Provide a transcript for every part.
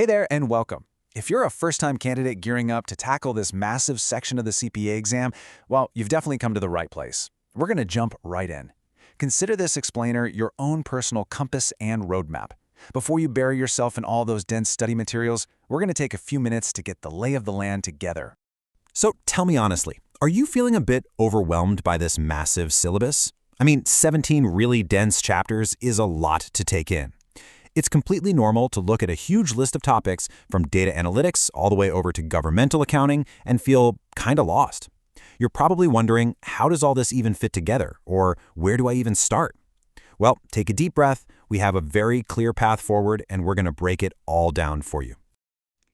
Hey there and welcome. If you're a first-time candidate gearing up to tackle this massive section of the CPA exam, well, you've definitely come to the right place. We're going to jump right in. Consider this explainer your own personal compass and roadmap. Before you bury yourself in all those dense study materials, we're going to take a few minutes to get the lay of the land together. So tell me honestly, are you feeling a bit overwhelmed by this massive syllabus? 17 really dense chapters is a lot to take in. It's completely normal to look at a huge list of topics from data analytics all the way over to governmental accounting and feel kind of lost. You're probably wondering, how does all this even fit together? Or where do I even start? Well, take a deep breath. We have a very clear path forward and we're going to break it all down for you.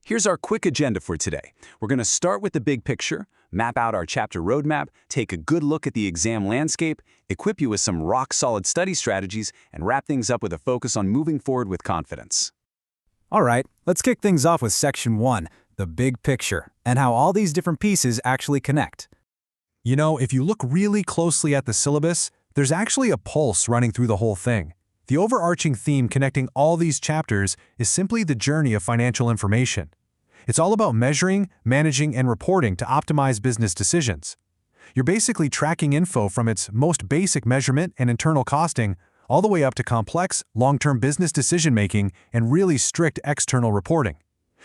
Here's our quick agenda for today. We're going to start with the big picture, map out our chapter roadmap, take a good look at the exam landscape, equip you with some rock-solid study strategies, and wrap things up with a focus on moving forward with confidence. All right, let's kick things off with Section 1, the big picture, and how all these different pieces actually connect. You know, if you look really closely at the syllabus, there's actually a pulse running through the whole thing. The overarching theme connecting all these chapters is simply the journey of financial information. It's all about measuring, managing, and reporting to optimize business decisions. You're basically tracking info from its most basic measurement and internal costing all the way up to complex, long-term business decision-making and really strict external reporting.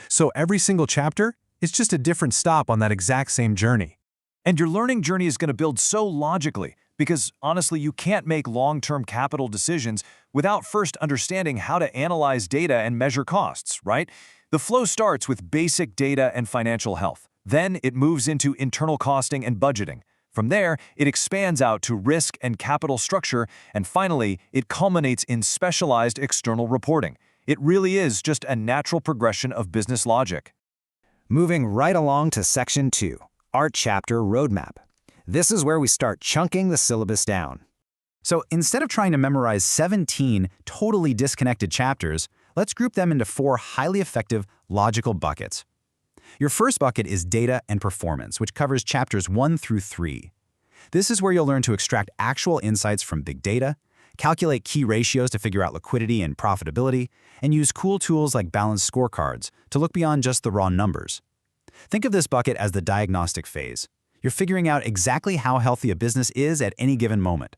So every single chapter is just a different stop on that exact same journey. And your learning journey is going to build so logically because, honestly, you can't make long-term capital decisions without first understanding how to analyze data and measure costs, right? The flow starts with basic data and financial health. Then it moves into internal costing and budgeting. From there, it expands out to risk and capital structure, and finally, it culminates in specialized external reporting. It really is just a natural progression of business logic. Moving right along to Section 2, our chapter roadmap. This is where we start chunking the syllabus down. So instead of trying to memorize 17 totally disconnected chapters, let's group them into 4 highly effective logical buckets. Your first bucket is data and performance, which covers chapters 1 through 3. This is where you'll learn to extract actual insights from big data, calculate key ratios to figure out liquidity and profitability, and use cool tools like balanced scorecards to look beyond just the raw numbers. Think of this bucket as the diagnostic phase. You're figuring out exactly how healthy a business is at any given moment.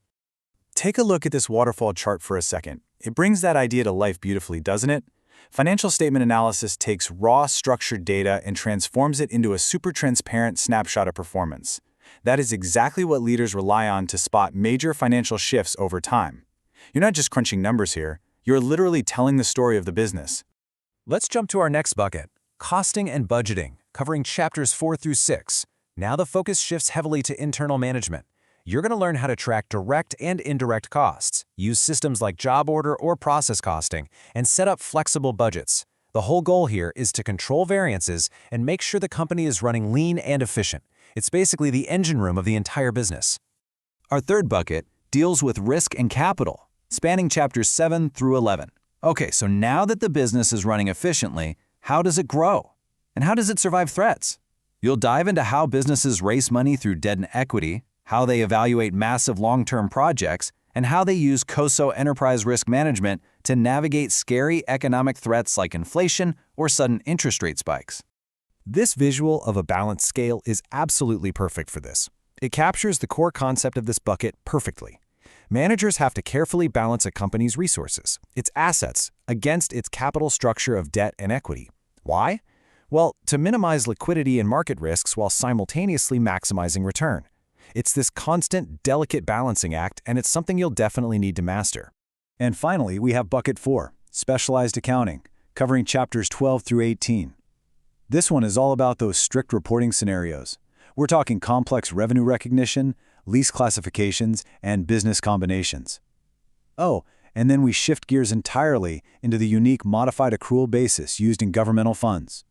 Take a look at this waterfall chart for a second. It brings that idea to life beautifully, doesn't it? Financial statement analysis takes raw, structured data and transforms it into a super transparent snapshot of performance. That is exactly what leaders rely on to spot major financial shifts over time. You're not just crunching numbers here, you're literally telling the story of the business. Let's jump to our next bucket, costing and budgeting, covering chapters 4 through 6. Now the focus shifts heavily to internal management. You're going to learn how to track direct and indirect costs, use systems like job order or process costing, and set up flexible budgets. The whole goal here is to control variances and make sure the company is running lean and efficient. It's basically the engine room of the entire business. Our third bucket deals with risk and capital, spanning chapters 7 through 11. Okay, so now that the business is running efficiently, how does it grow? And how does it survive threats? You'll dive into how businesses raise money through debt and equity, how they evaluate massive long-term projects, and how they use COSO enterprise risk management to navigate scary economic threats like inflation or sudden interest rate spikes. This visual of a balanced scale is absolutely perfect for this. It captures the core concept of this bucket perfectly. Managers have to carefully balance a company's resources, its assets, against its capital structure of debt and equity. Why? Well, to minimize liquidity and market risks while simultaneously maximizing return. It's this constant, delicate balancing act, and it's something you'll definitely need to master. And finally, we have Bucket 4, Specialized Accounting, covering chapters 12 through 18. This one is all about those strict reporting scenarios. We're talking complex revenue recognition, lease classifications, and business combinations. Oh, and then we shift gears entirely into the unique modified accrual basis used in governmental funds,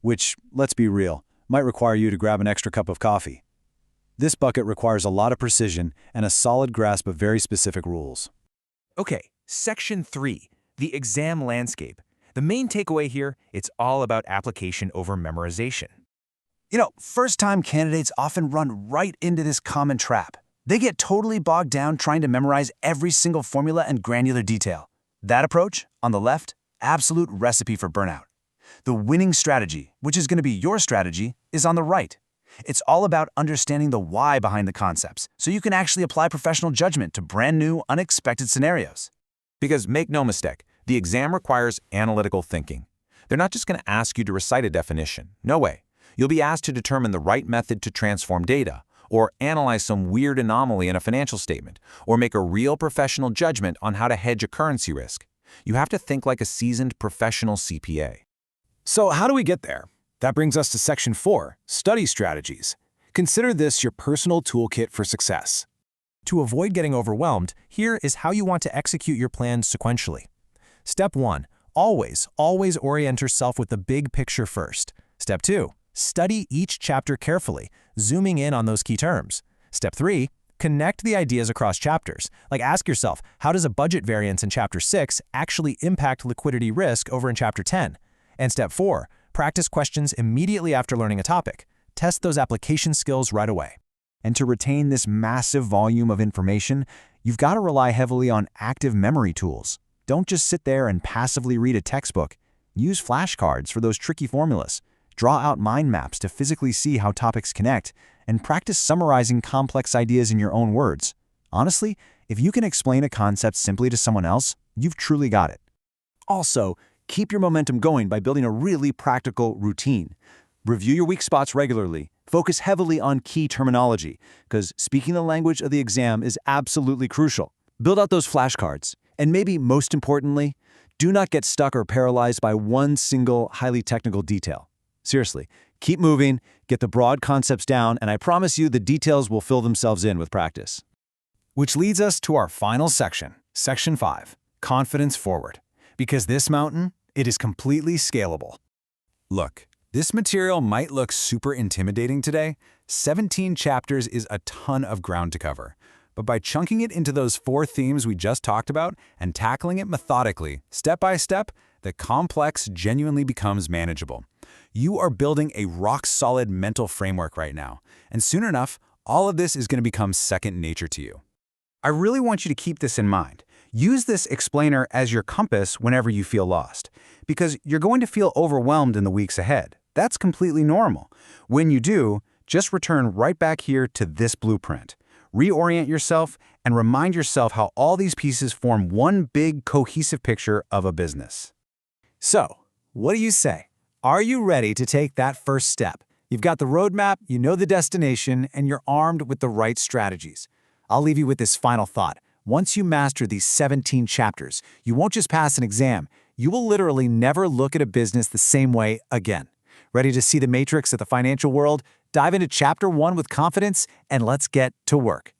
which, let's be real, might require you to grab an extra cup of coffee. This bucket requires a lot of precision and a solid grasp of very specific rules. Okay, Section 3, the exam landscape. The main takeaway here, it's all about application over memorization. You know, first-time candidates often run right into this common trap. They get totally bogged down trying to memorize every single formula and granular detail. That approach, on the left, absolute recipe for burnout. The winning strategy, which is going to be your strategy, is on the right. It's all about understanding the why behind the concepts, so you can actually apply professional judgment to brand new, unexpected scenarios. Because make no mistake, the exam requires analytical thinking. They're not just going to ask you to recite a definition. No way. You'll be asked to determine the right method to transform data, or analyze some weird anomaly in a financial statement, or make a real professional judgment on how to hedge a currency risk. You have to think like a seasoned professional CPA. So how do we get there? That brings us to Section 4, Study Strategies. Consider this your personal toolkit for success. To avoid getting overwhelmed, here is how you want to execute your plans sequentially. Step 1. Always orient yourself with the big picture first. Step 2. Study each chapter carefully, zooming in on those key terms. Step 3. Connect the ideas across chapters. Like ask yourself, how does a budget variance in Chapter 6 actually impact liquidity risk over in Chapter 10? And Step 4. Practice questions immediately after learning a topic. Test those application skills right away. And to retain this massive volume of information, you've got to rely heavily on active memory tools. Don't just sit there and passively read a textbook. Use flashcards for those tricky formulas. Draw out mind maps to physically see how topics connect, and practice summarizing complex ideas in your own words. Honestly, if you can explain a concept simply to someone else, you've truly got it. Also, keep your momentum going by building a really practical routine. Review your weak spots regularly. Focus heavily on key terminology, because speaking the language of the exam is absolutely crucial. Build out those flashcards. And maybe most importantly, do not get stuck or paralyzed by one single highly technical detail. Seriously, keep moving, get the broad concepts down, and I promise you the details will fill themselves in with practice. Which leads us to our final section, Section 5, Confidence Forward. Because this mountain, it is completely scalable. Look, this material might look super intimidating today. 17 chapters is a ton of ground to cover. But by chunking it into those 4 themes we just talked about and tackling it methodically, step by step, the complex genuinely becomes manageable. You are building a rock-solid mental framework right now, and soon enough, all of this is going to become second nature to you. I really want you to keep this in mind. Use this explainer as your compass whenever you feel lost, because you're going to feel overwhelmed in the weeks ahead. That's completely normal. When you do, just return right back here to this blueprint. Reorient yourself and remind yourself how all these pieces form one big cohesive picture of a business. So, what do you say? Are you ready to take that first step? You've got the roadmap, you know the destination, and you're armed with the right strategies. I'll leave you with this final thought. Once you master these 17 chapters, you won't just pass an exam, you will literally never look at a business the same way again. Ready to see the matrix of the financial world? Dive into Chapter 1 with confidence, and let's get to work.